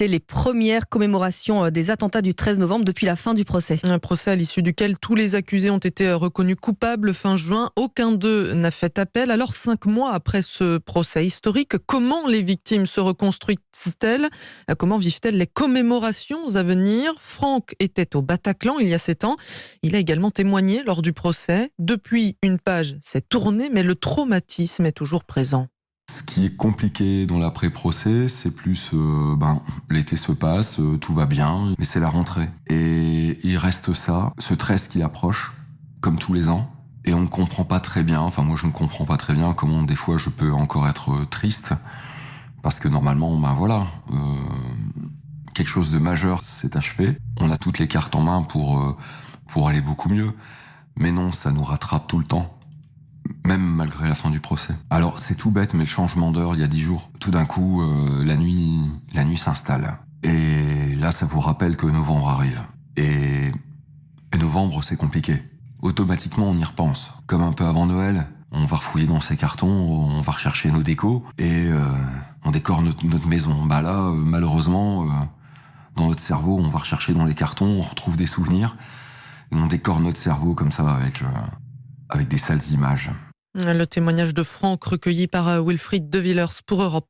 C'était les premières commémorations des attentats du 13 novembre depuis la fin du procès. Un procès à l'issue duquel tous les accusés ont été reconnus coupables fin juin. Aucun d'eux n'a fait appel. Alors 5 mois après ce procès historique, comment les victimes se reconstruisent-elles ? Comment vivent-elles les commémorations à venir ? Franck était au Bataclan il y a 7 ans. Il a également témoigné lors du procès. Depuis, une page s'est tournée, mais le traumatisme est toujours présent. Ce qui est compliqué dans l'après-procès, c'est plus l'été se passe, tout va bien, mais c'est la rentrée. Et il reste ça, ce 13 qui approche, comme tous les ans, et on ne comprend pas très bien, enfin moi je ne comprends pas très bien comment des fois je peux encore être triste, parce que normalement, quelque chose de majeur s'est achevé. On a toutes les cartes en main pour aller beaucoup mieux, mais non, ça nous rattrape tout le temps. Même malgré la fin du procès. Alors c'est tout bête, mais le changement d'heure il y a 10 jours, tout d'un coup la nuit s'installe. Et là ça vous rappelle que novembre arrive. Et novembre c'est compliqué. Automatiquement on y repense. Comme un peu avant Noël, on va refouiller dans ses cartons, on va rechercher nos décos et on décore notre maison. Malheureusement, dans notre cerveau, on va rechercher dans les cartons, on retrouve des souvenirs et on décore notre cerveau comme ça avec des sales images. Le témoignage de Franck recueilli par Wilfried De Villers pour Europe 1.